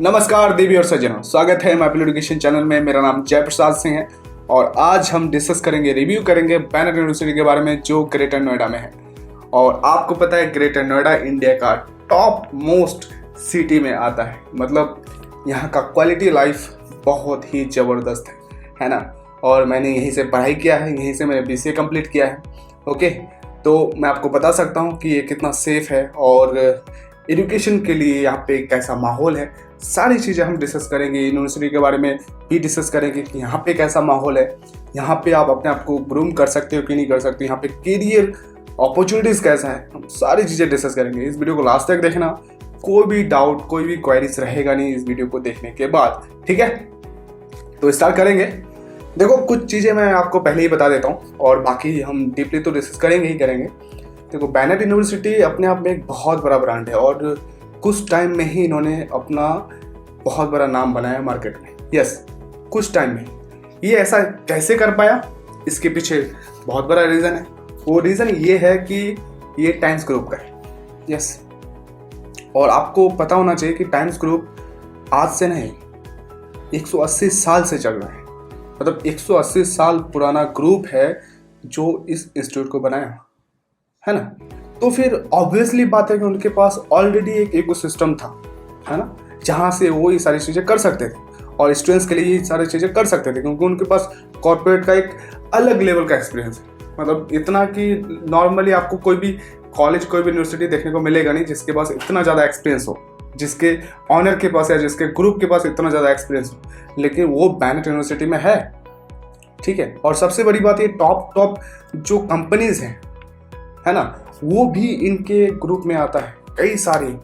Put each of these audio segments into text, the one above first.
नमस्कार देवी और सज्जनों, स्वागत है मैपल एजुकेशन चैनल में। मेरा नाम जयप्रसाद सिंह है और आज हम डिस्कस करेंगे, रिव्यू करेंगे बैनर यूनिवर्सिटी के बारे में जो ग्रेटर नोएडा में है। और आपको पता है ग्रेटर नोएडा इंडिया का टॉप मोस्ट सिटी में आता है। मतलब यहाँ का क्वालिटी लाइफ बहुत ही ज़बरदस्त है ना। और मैंने यहीं से पढ़ाई किया है, यहीं से मैंने BCA कंप्लीट किया है। ओके, तो मैं आपको बता सकता हूँ कि ये कितना सेफ है और एजुकेशन के लिए यहाँ पे कैसा माहौल है। सारी चीज़ें हम डिस्कस करेंगे, यूनिवर्सिटी के बारे में भी डिस्कस करेंगे कि यहाँ पे कैसा माहौल है, यहाँ पे आप अपने आप को ग्रूम कर सकते हो कि नहीं कर सकते, यहाँ पे करियर अपॉर्चुनिटीज़ कैसा है, हम सारी चीज़ें डिस्कस करेंगे। इस वीडियो को लास्ट तक देखना, कोई भी डाउट कोई भी क्वेरीज रहेगा नहीं इस वीडियो को देखने के बाद, ठीक है। तो स्टार्ट करेंगे। देखो, कुछ चीज़ें मैं आपको पहले ही बता देता हूँ और बाकी हम डीपली तो डिस्कस करेंगे ही करेंगे। देखो, बैनर यूनिवर्सिटी अपने आप में एक बहुत बड़ा ब्रांड है और कुछ टाइम में ही इन्होंने अपना बहुत बड़ा नाम बनाया मार्केट में। यस, कुछ टाइम में। ये ऐसा कैसे कर पाया, इसके पीछे बहुत बड़ा रीज़न है। वो रीज़न ये है कि ये टाइम्स ग्रुप का है। यस, और आपको पता होना चाहिए कि टाइम्स ग्रुप आज से नहीं 180 साल से चल रहा है। मतलब 180 साल पुराना ग्रुप है जो इस इंस्टीट्यूट को बनाया, है ना। तो फिर ऑब्वियसली बात है कि उनके पास ऑलरेडी एक इकोसिस्टम था, है ना, जहाँ से वो ये सारी चीज़ें कर सकते थे और स्टूडेंट्स के लिए ये सारी चीज़ें कर सकते थे क्योंकि उनके पास कॉर्पोरेट का एक अलग लेवल का एक्सपीरियंस है। मतलब इतना कि नॉर्मली आपको कोई भी कॉलेज कोई भी यूनिवर्सिटी देखने को मिलेगा नहीं जिसके पास इतना ज़्यादा एक्सपीरियंस हो, जिसके ऑनर के पास या जिसके ग्रुप के पास इतना ज़्यादा एक्सपीरियंस हो, लेकिन वो बैनर यूनिवर्सिटी में है, ठीक है। और सबसे बड़ी बात ये टॉप जो कंपनीज हैं, है ना, वो भी इनके ग्रुप में आता है। कई सारी,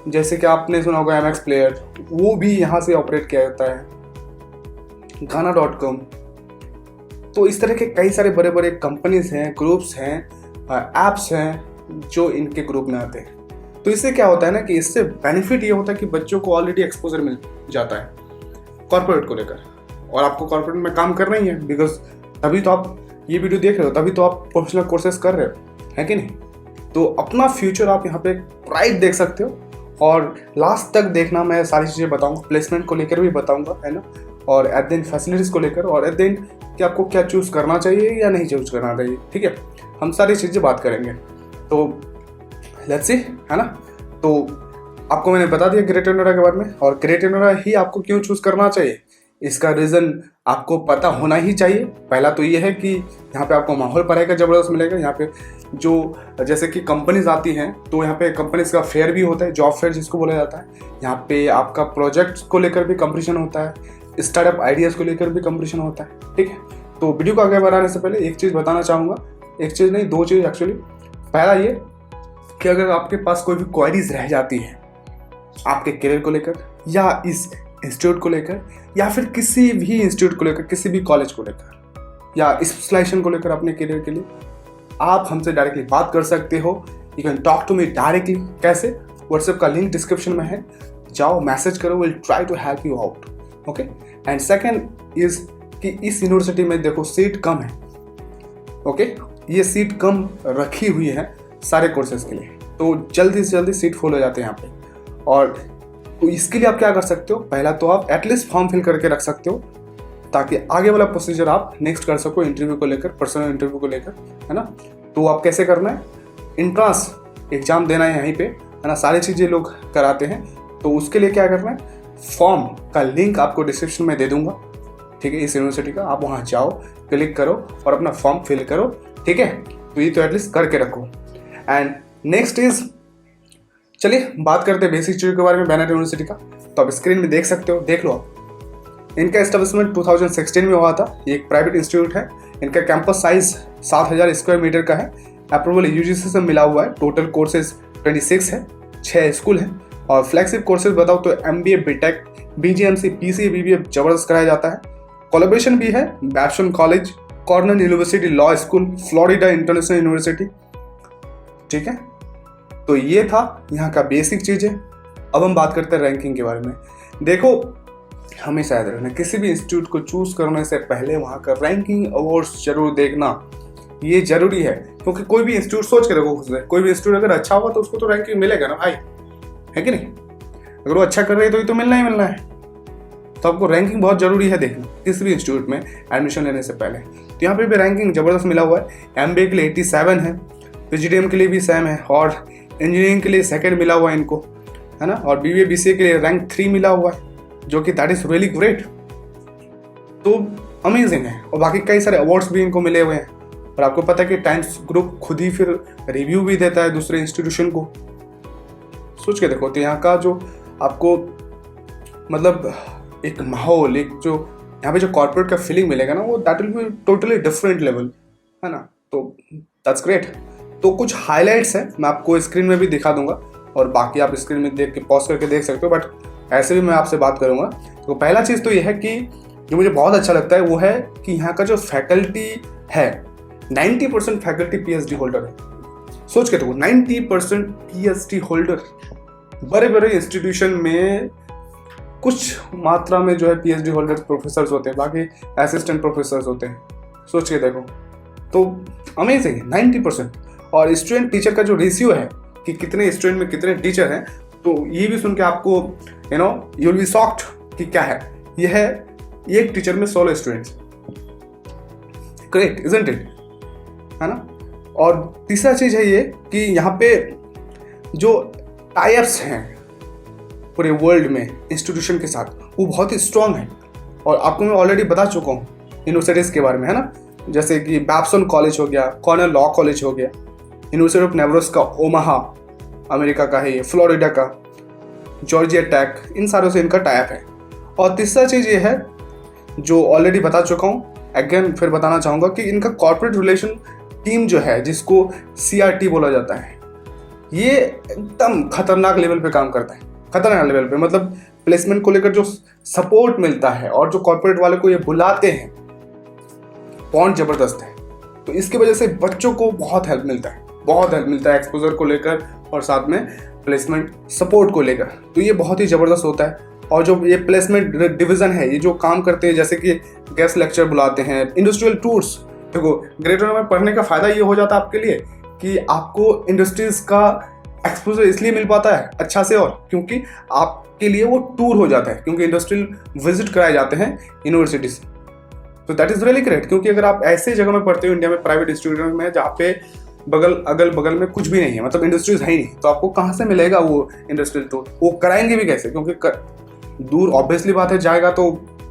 जैसे कि आपने सुना होगा MX प्लेयर, वो भी यहाँ से ऑपरेट किया जाता है, गाना.com। तो इस तरह के कई सारे बड़े बड़े कंपनीज हैं, ग्रुप्स हैं, एप्स हैं जो इनके ग्रुप में आते हैं। तो इससे क्या होता है ना कि इससे बेनिफिट ये होता है कि बच्चों को ऑलरेडी एक्सपोजर मिल जाता है कॉर्पोरेट को लेकर। और आपको कॉर्पोरेट में काम करना ही है, बिकॉज तभी तो आप ये वीडियो देख रहे हो, तभी तो आप प्रोफेशनल कोर्सेज कर रहे हो, है कि नहीं। तो अपना फ्यूचर आप यहाँ पे ब्राइट देख सकते हो और लास्ट तक देखना, मैं सारी चीज़ें बताऊंगा, प्लेसमेंट को लेकर भी बताऊंगा, है ना, और एट द एंड फैसिलिटीज़ को लेकर, और एट द एंड कि आपको क्या चूज़ करना चाहिए या नहीं चूज़ करना चाहिए, ठीक है। हम सारी चीज़ें बात करेंगे। तो लेट्स सी, है ना। तो आपको मैंने बता दिया ग्रेटर नोएडा के बारे में, और ग्रेटर नोएडा ही आपको क्यों चूज़ करना चाहिए इसका रीज़न आपको पता होना ही चाहिए। पहला तो ये है कि यहाँ पे आपको माहौल पढ़ाई ज़बरदस्त मिलेगा। यहाँ पे जो जैसे कि कंपनीज आती हैं तो यहाँ पे कंपनीज का फेयर भी होता है, जॉब फेयर जिसको बोला जाता है। यहाँ पे आपका प्रोजेक्ट्स को लेकर भी कंपटीशन होता है, स्टार्टअप आइडियाज़ को लेकर भी कंपटीशन होता है, ठीक है। तो वीडियो को आगे बढ़ाने से पहले एक चीज़ बताना चाहूँगा, एक चीज़ नहीं, दो चीज़ एक्चुअली। पहला ये कि अगर आपके पास कोई भी क्वेरीज रह जाती है आपके करियर को लेकर या इस इंस्टीट्यूट को लेकर या फिर किसी भी इंस्टीट्यूट को लेकर, किसी भी कॉलेज को लेकर या स्पेशलाइजेशन को लेकर अपने करियर के लिए, आप हमसे डायरेक्टली बात कर सकते हो। You can talk to me directly. कैसे? व्हाट्सएप का लिंक डिस्क्रिप्शन में है, जाओ मैसेज करो, will try to help you out. Okay. And second इज कि इस यूनिवर्सिटी में देखो सीट कम है। ओके, ये सीट कम रखी हुई है सारे कोर्सेज के लिए, तो जल्दी से जल्दी सीट फुल हो जाते हैं यहाँ पे। और तो इसके लिए आप क्या कर सकते हो, पहला तो आप एटलीस्ट फॉर्म फिल करके रख सकते हो ताकि आगे वाला प्रोसीजर आप नेक्स्ट कर सको इंटरव्यू को लेकर, पर्सनल इंटरव्यू को लेकर, है ना। तो आप कैसे करना है, एंट्रेंस एग्जाम देना है यहीं पे, है ना, सारी चीज़ें लोग कराते हैं। तो उसके लिए क्या करना है, फॉर्म का लिंक आपको डिस्क्रिप्शन में दे दूंगा, ठीक है, इस यूनिवर्सिटी का। आप वहाँ जाओ, क्लिक करो और अपना फॉर्म फिल करो, ठीक है। तो ये तो एटलीस्ट करके रखो। एंड नेक्स्ट इज, चलिए बात करते हैं बेसिक चीज़ों के बारे में बैनर यूनिवर्सिटी का। तो आप स्क्रीन में देख सकते हो, देख लो आप। इनका एस्टेब्लिशमेंट 2016 में हुआ था। ये एक प्राइवेट इंस्टीट्यूट है। इनका कैंपस साइज 7000 स्क्वायर मीटर का है। अप्रूवल UGC से मिला हुआ है। टोटल कोर्सेज 26 है, 6 स्कूल है। और फ्लैगशिप कोर्सेज बताओ तो MBA, BTech, BGMC, PCA, BBA जबरदस्त कराया जाता है। कोलैबोरेशन भी है Babson College, Cornell University Law School, Florida International University, ठीक है। तो ये था यहाँ का बेसिक चीज़ है। अब हम बात करते हैं रैंकिंग के बारे में। देखो, हमेशा याद रखना, किसी भी इंस्टीट्यूट को चूज करने से पहले वहाँ का रैंकिंग अवार्ड्स जरूर देखना, ये जरूरी है। क्योंकि कोई भी इंस्टीट्यूट, सोच के देखो खुद से, कोई भी इंस्टीट्यूट अगर अच्छा होगा तो उसको तो रैंकिंग मिलेगा ना भाई, है कि नहीं। अगर वो अच्छा कर रहे हैं तो ये तो मिलना ही मिलना है। तो आपको रैंकिंग बहुत ज़रूरी है देखना किसी भी इंस्टीट्यूट में एडमिशन लेने से पहले। तो यहाँ पे भी रैंकिंग ज़बरदस्त मिला हुआ है। MBA के लिए 87 है, PGDM के लिए भी सेम है, और इंजीनियरिंग के लिए 2nd मिला हुआ है इनको, है ना। और BBA BCA के लिए रैंक 3 मिला हुआ है, जो कि दैट इज़ रियली ग्रेट। तो अमेजिंग है। और बाकी कई सारे अवार्ड्स भी इनको मिले हुए हैं। और आपको पता है कि टाइम्स ग्रुप खुद ही फिर रिव्यू भी देता है दूसरे इंस्टीट्यूशन को। सोच के देखो, तो यहाँ का जो आपको मतलब एक माहौल, एक जो यहाँ पे जो कॉर्पोरेट का फीलिंग मिलेगा ना, वो that will be totally different level, है ना। तो दैट्स ग्रेट। तो कुछ हाइलाइट्स हैं, मैं आपको स्क्रीन में भी दिखा दूंगा, और बाकी आप स्क्रीन में देख के पॉज करके देख सकते हो, बट ऐसे भी मैं आपसे बात करूंगा। तो पहला चीज़ तो ये है कि जो मुझे बहुत अच्छा लगता है वो है कि यहाँ का जो फैकल्टी है, 90% फैकल्टी PhD होल्डर है। सोच के देखो, 90% PhD होल्डर। बड़े बड़े इंस्टीट्यूशन में कुछ मात्रा में जो है PhD होल्डर प्रोफेसर्स होते हैं, बाकी असिस्टेंट प्रोफेसर्स होते हैं। सोच के देखो, तो अमेजिंग है 90%। और स्टूडेंट टीचर का जो रेशियो है कि कितने स्टूडेंट में कितने टीचर हैं, तो ये भी सुन के आपको यू विल बी शॉक्ड कि क्या है। ये है एक टीचर में 16 स्टूडेंट्स। ग्रेट, इजंट इट, है ना। और तीसरा चीज है ये कि यहाँ पे जो टाइप्स हैं पूरे वर्ल्ड में इंस्टीट्यूशन के साथ, वो बहुत ही स्ट्रांग है। और आपको मैं ऑलरेडी बता चुका हूँ यूनिवर्सिटीज़ के बारे में, है ना। जैसे कि बैप्सन कॉलेज हो गया, कॉर्नेल लॉ कॉलेज हो गया, university of Nebraska Omaha America का है ये, फ्लोरिडा का, जॉर्जिया टेक, इन सारों से इनका टाइप है। और तीसरा चीज़ ये है जो ऑलरेडी बता चुका हूँ, अगेन फिर बताना चाहूँगा कि इनका कॉर्पोरेट रिलेशन टीम जो है, जिसको CRT बोला जाता है, ये एकदम खतरनाक लेवल पे काम करता है। खतरनाक लेवल पे मतलब प्लेसमेंट को लेकर जो सपोर्ट मिलता है और जो कॉर्पोरेट वाले को ये बुलाते हैं, बॉन्ड जबरदस्त है। तो इसकी वजह से बच्चों को बहुत हेल्प मिलता है, बहुत हेल्प मिलता है एक्सपोजर को लेकर और साथ में प्लेसमेंट सपोर्ट को लेकर। तो ये बहुत ही ज़बरदस्त होता है। और जो ये प्लेसमेंट डिवीज़न है, ये जो काम करते हैं, जैसे कि गेस्ट लेक्चर बुलाते हैं, इंडस्ट्रियल टूर्स। देखो, ग्रेटर नोएडा में पढ़ने का फ़ायदा ये हो जाता है आपके लिए कि आपको इंडस्ट्रीज़ का एक्सपोजर इसलिए मिल पाता है अच्छा से, और क्योंकि आपके लिए वो टूर हो जाता है, क्योंकि इंडस्ट्रियल विजिट कराए जाते हैं यूनिवर्सिटी से। तो दैट इज़ रियली ग्रेट। क्योंकि अगर आप ऐसे जगह में पढ़ते हो इंडिया में, प्राइवेट इंस्टीट्यूट में, जहाँ पे अगल बगल में कुछ भी नहीं है, मतलब इंडस्ट्रीज है ही नहीं, तो आपको कहाँ से मिलेगा वो इंडस्ट्रियल टूर? वो कराएंगे भी कैसे? क्योंकि दूर ऑब्वियसली बात है, जाएगा तो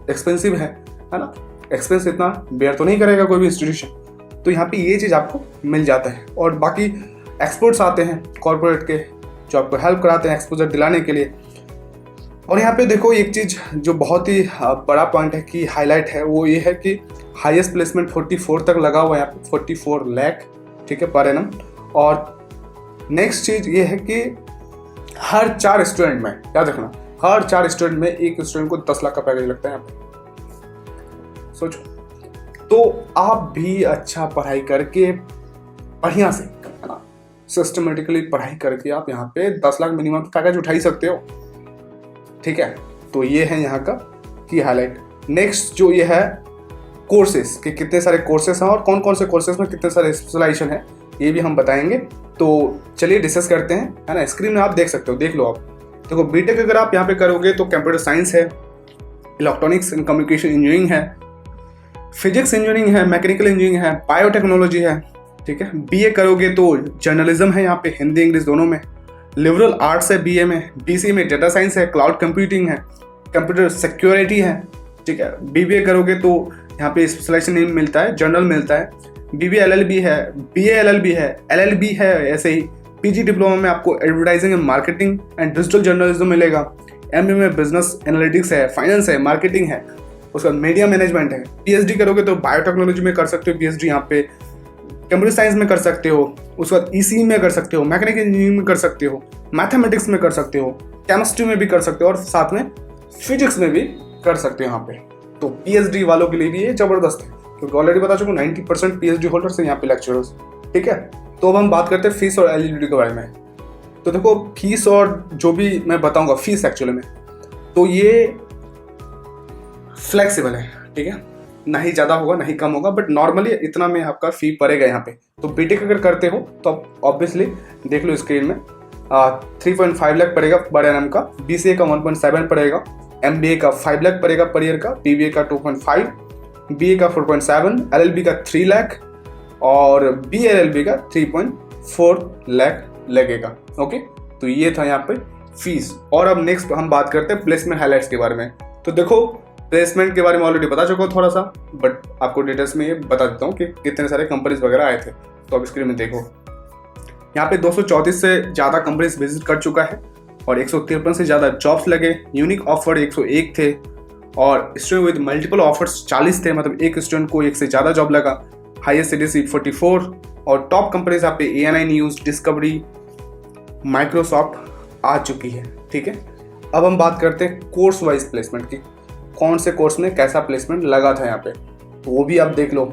एक्सपेंसिव है ना। एक्सपेंस इतना बेयर तो नहीं करेगा कोई भी इंस्टीट्यूशन। तो यहाँ पे ये चीज़ आपको मिल जाता है। और बाकी एक्सपर्ट्स आते हैं कॉर्पोरेट के, जो आपको हेल्प कराते हैं एक्सपोजर दिलाने के लिए। और यहाँ पे देखो, एक चीज़ जो बहुत ही बड़ा पॉइंट है कि हाईलाइट है, वो ये है कि हाईएस्ट प्लेसमेंट 44 तक लगा हुआ है यहाँ पे, 44 लाख, ठीक है, पर एनम। और नेक्स्ट चीज़ ये है कि हर 4 स्टूडेंट में, याद रखना, हर 4 स्टूडेंट में एक स्टूडेंट को 10 लाख का पैकेज लगता है यहाँ पे। सोचो, तो आप भी अच्छा पढ़ाई करके बढ़िया से, है ना, सिस्टमेटिकली पढ़ाई करके आप यहाँ पे 10 लाख मिनिमम पैकेज उठा ही सकते हो, ठीक है। तो ये है यहाँ का की हाईलाइट। नेक्स्ट जो ये है कोर्सेस, कि कितने सारे कोर्सेस हैं और कौन कौन से कोर्सेस में कितने सारे स्पेशलाइजेशन है, ये भी हम बताएंगे। तो चलिए डिस्कस करते हैं, है ना। स्क्रीन में आप देख सकते हो, देख लो आप। देखो, बीटेक अगर आप यहाँ पे करोगे तो कंप्यूटर साइंस है, इलेक्ट्रॉनिक्स एंड कम्युनिकेशन इंजीनियरिंग है, फिजिक्स इंजीनियरिंग है, मैकेनिकल इंजीनियरिंग है, बायोटेक्नोलॉजी है, ठीक है। बीए करोगे तो जर्नलिज्म है यहाँ पे, हिंदी इंग्लिश दोनों में। लिबरल आर्ट्स है बीए में, बीसी में डेटा साइंस है, क्लाउड कंप्यूटिंग है, कंप्यूटर सिक्योरिटी है, ठीक है। बीबीए करोगे तो यहाँ पे स्पेशलाइजेशन मिलता है, जर्नल मिलता है। बीबीए एलएलबी है, बीए एलएलबी है, एलएलबी है, ऐसे ही। पीजी डिप्लोमा में आपको advertising and marketing and digital journalism मिलेगा। एमबीए में बिजनेस एनालिटिक्स है, फाइनेंस है, मार्केटिंग है, उसका मीडिया मैनेजमेंट है। पीएचडी करोगे तो बायोटेक्नोलॉजी में कर सकते हो पीएचडी, यहाँ पे कंप्यूटर साइंस में कर सकते हो, उसके बाद ईसी में कर सकते हो, मैकेनिकल इंजीनियरिंग में कर सकते हो, मैथमेटिक्स में कर सकते हो, केमिस्ट्री में भी कर सकते हो, और साथ में फिजिक्स में भी कर सकते हो यहाँ पे। तो पीएचडी वालों के लिए भी ये जबरदस्त है, क्योंकि ऑलरेडी बता चुका 90% पीएचडी होल्डर्स हैं यहाँ पे लेक्चरर्स, ठीक है। तो अब हम बात करते हैं फीस और एलिजिबिलिटी के बारे में। तो देखो, फीस और जो भी मैं बताऊंगा, फीस एक्चुअली में तो ये फ्लेक्सिबल है, ठीक है, ना ही ज़्यादा होगा ना ही कम होगा, बट नॉर्मली इतना में आपका फी पड़ेगा यहाँ पे। तो बीटेक अगर करते हो तो आप ऑब्वियसली देख लो स्क्रीन में, 3.5 लाख पड़ेगा पर एनम का, BCA का 1.7 पड़ेगा, MBA का 5 लाख पड़ेगा पर ईयर का, BBA का 2.5, BA का 4.7, LLB का 3 लाख और BLLB का 3.4 लाख लगेगा। ओके, तो ये था यहाँ पे फीस। और अब नेक्स्ट हम बात करते हैं प्लेसमेंट हाइलाइट्स के बारे में। तो देखो प्लेसमेंट के बारे में ऑलरेडी बता चुका हूँ थोड़ा सा, बट आपको डिटेल्स में ये बता देता हूँ कि कितने सारे कंपनीज वगैरह आए थे। तो अब स्क्रीन में देखो, यहाँ पे 234 से ज़्यादा कंपनीज विजिट कर चुका है और 153 से ज़्यादा जॉब्स लगे। यूनिक ऑफर 101 थे और स्टूडेंट विद मल्टीपल ऑफर्स 40 थे, मतलब एक स्टूडेंट को एक से ज़्यादा जॉब लगा। हाईएस्ट CDC 44 और टॉप कंपनीज यहाँ पे ANI न्यूज़, डिस्कवरी, माइक्रोसॉफ्ट आ चुकी है। ठीक है, अब हम बात करते हैं कोर्स वाइज प्लेसमेंट की, कौन से कोर्स में कैसा प्लेसमेंट लगा था यहाँ पे, तो वो भी आप देख लो।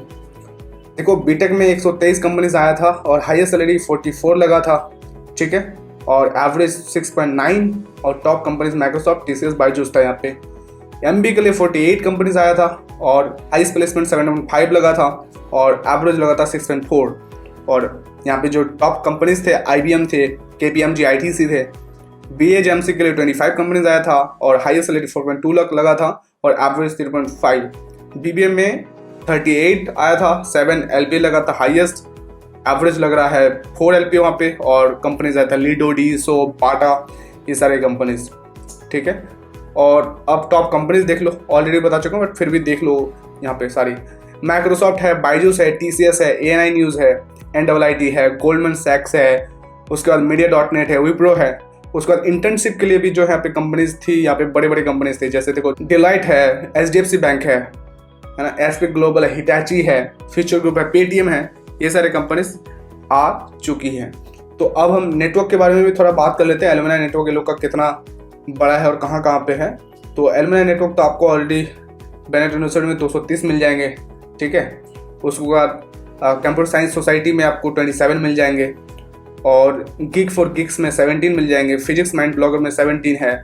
देखो बीटेक में 123 कंपनीज आया था और हाईएस्ट सैलरी 44 लगा था। ठीक है, और एवरेज 6.9 और top companies Microsoft, TCS, Byju's था यहाँ पे। MBA के लिए 48 कंपनीज आया था और हाईएस्ट प्लेसमेंट 7.5 लगा था और एवरेज लगा था 6.4। और यहाँ पे जो टॉप कंपनीज थे IBM थे, KPMG, ITC थे। BHMC के लिए 25 कंपनीज आया था और हाईएस्ट सैलरी 4.2 लाख लगा था और एवरेज 3.5। BBM में 38 आया था, 7 LPA लगा था हाईएस्ट, एवरेज लग रहा है 4 LPA वहाँ पे और कंपनीज आया था लीडो, डीसो, बाटा, ये सारे कंपनीज। ठीक है, और अब टॉप कंपनीज देख लो, ऑलरेडी बता चुका हूँ बट फिर भी देख लो यहाँ पे सारी। माइक्रोसॉफ्ट है, बायजूस है, TCS है, ANI न्यूज़ है, NIIT है, गोल्डमैन सैक्स है, उसके बाद मीडिया.नेट है, विप्रो है। उसके बाद इंटर्नशिप के लिए भी जो यहाँ पे कंपनीज थी, यहाँ पे बड़े बड़े कंपनीज थे, जैसे देखो डिलाइट है, HDFC बैंक है ना, एसपी ग्लोबल है, हिटाची है, फ्यूचर ग्रुप है, पेटीएम है, ये सारे कंपनीज आ चुकी हैं। तो अब हम नेटवर्क के बारे में भी थोड़ा बात कर लेते हैं, एलुमनाई नेटवर्क ये लोग का कितना बड़ा है और कहाँ कहाँ पे है। तो एलुमनाई नेटवर्क तो आपको ऑलरेडी बेनेट यूनिवर्सिटी में 230 मिल जाएंगे। ठीक है, उसके बाद कंप्यूटर साइंस सोसाइटी में आपको 27 मिल जाएंगे और गीक फॉर गिग्स में 17 मिल जाएंगे, फिजिक्स माइंड ब्लॉगर में 17 है।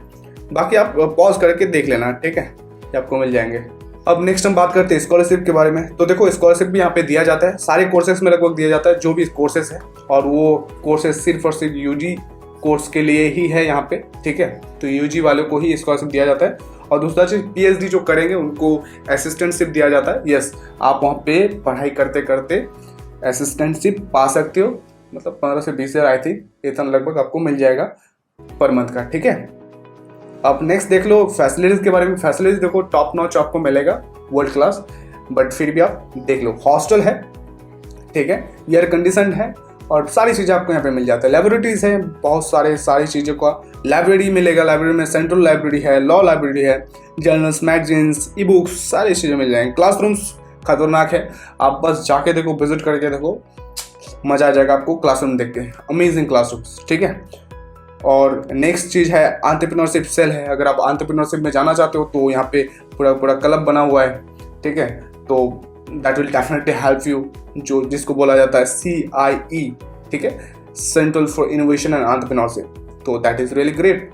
बाकी आप पॉज करके देख लेना, ठीक है, ये आपको मिल जाएंगे। अब नेक्स्ट हम बात करते हैं स्कॉलरशिप के बारे में। तो देखो स्कॉलरशिप भी यहाँ पे दिया जाता है, सारे कोर्सेज में लगभग दिया जाता है जो भी कोर्सेज है, और वो कोर्सेज सिर्फ और सिर्फ यूजी कोर्स के लिए ही है यहाँ पे। ठीक है, तो यूजी वालों को ही स्कॉलरशिप दिया जाता है। और दूसरा चीज पीएचडी जो करेंगे उनको असिस्टेंटशिप दिया जाता है। यस, आप वहाँ पे पढ़ाई करते करते असिस्टेंटशिप पा सकते हो, मतलब 15 से 20 हज़ार आई थिंक इतना लगभग आपको मिल जाएगा पर मंथ का। ठीक है, अब नेक्स्ट देख लो फैसिलिटीज के बारे में। फैसिलिटीज देखो टॉप नॉच आपको मिलेगा, वर्ल्ड क्लास, बट फिर भी आप देख लो हॉस्टल है, ठीक है, एयर कंडीशन है और सारी चीज़ें आपको यहाँ पे मिल जाता है। लाइब्रेरीज है बहुत सारी चीज़ों का लाइब्रेरी मिलेगा। लाइब्रेरी में सेंट्रल लाइब्रेरी है, लॉ लाइब्रेरी है, जर्नल्स, मैगजीन्स, ई बुक्स, सारी चीज़ें मिल जाएंगी। क्लासरूम्स खतरनाक है, आप बस जाके देखो, विजिट करके देखो, मज़ा आ जाएगा आपको क्लासरूम देख के, अमेजिंग क्लासरूम्स। ठीक है, और नेक्स्ट चीज़ है एंटरप्रेन्योरशिप सेल है। अगर आप एंटरप्रेन्योरशिप में जाना चाहते हो तो यहाँ पे पूरा क्लब बना हुआ है। ठीक है, तो that will definitely help you, जो जिसको बोला जाता है CIE, ठीक है, central for innovation and entrepreneurship. तो दैट इज़ रियली ग्रेट।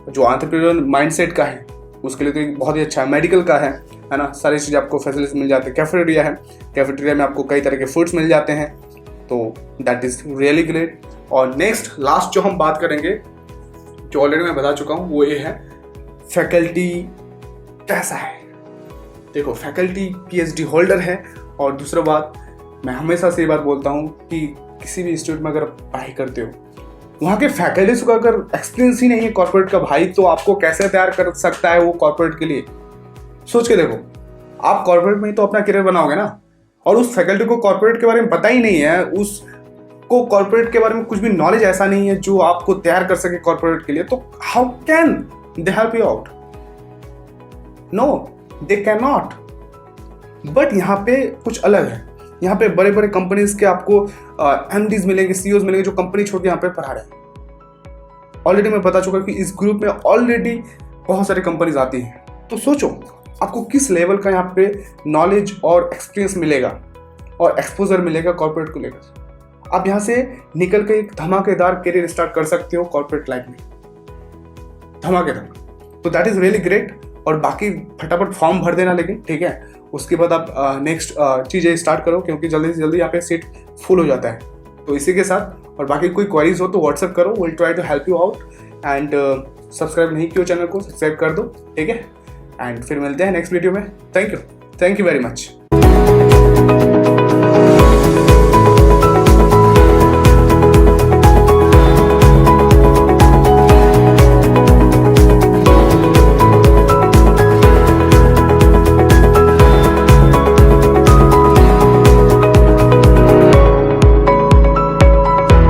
जो एंटरप्रेन्योर माइंडसेट का है उसके लिए तो बहुत ही अच्छा है। मेडिकल का है ना, सारी चीज़ें आपको फैसिलिटीज मिल जाती है। कैफेटेरिया है, कैफेटेरिया में आपको कई तरह के फूड्स मिल जाते हैं, तो दैट इज़ रियली ग्रेट। और नेक्स्ट लास्ट जो हम बात करेंगे, जो ऑलरेडी मैं बता चुका हूँ, वो ये है फैकल्टी कैसा है। देखो फैकल्टी PhD होल्डर है। और दूसरा बात, मैं हमेशा से ये बात बोलता हूँ कि किसी भी इंस्टीट्यूट में अगर पढ़ाई करते हो, वहाँ के फैकल्टीज का अगर एक्सपीरियंस ही नहीं है कॉर्पोरेट का, भाई तो आपको कैसे तैयार कर सकता है वो कॉर्पोरेट के लिए। सोच के देखो, आप कॉर्पोरेट में ही तो अपना करियर बनाओगे ना, और उस फैकल्टी को कॉर्पोरेट के बारे में पता ही नहीं है, उसको कॉर्पोरेट के बारे में कुछ भी नॉलेज ऐसा नहीं है जो आपको तैयार कर सके कॉर्पोरेट के लिए, तो how can they help you out? No, they can not. But यहाँ पे कुछ अलग है। यहाँ पे बड़े बड़े कंपनीज के आपको MDs मिलेंगे, CEOs मिलेंगे, जो कंपनी छोड़ के यहाँ पे पढ़ा रहे हैं। ऑलरेडी मैं बता चुका कि इस ग्रुप में ऑलरेडी बहुत सारी कंपनीज आती हैं। तो सोचो आपको किस लेवल का यहाँ पे नॉलेज और एक्सपीरियंस मिलेगा और एक्सपोजर मिलेगा कॉर्पोरेट को लेकर। आप यहाँ से निकल के एक धमाकेदार करियर स्टार्ट कर सकते हो कॉर्पोरेट लाइफ में, धमाकेदार। तो दैट इज रियली ग्रेट। और बाकी फटाफट फॉर्म भर देना, लेकिन ठीक है, उसके बाद आप नेक्स्ट चीज़ें स्टार्ट करो, क्योंकि जल्दी से जल्दी यहाँ पे सीट फुल हो जाता है। तो इसी के साथ, और बाकी कोई क्वेरीज हो तो व्हाट्सअप करो, will try to help you out. And subscribe नहीं किया चैनल को, सब्सक्राइब कर दो, ठीक है। एंड फिर मिलते हैं नेक्स्ट वीडियो में। Thank you very much.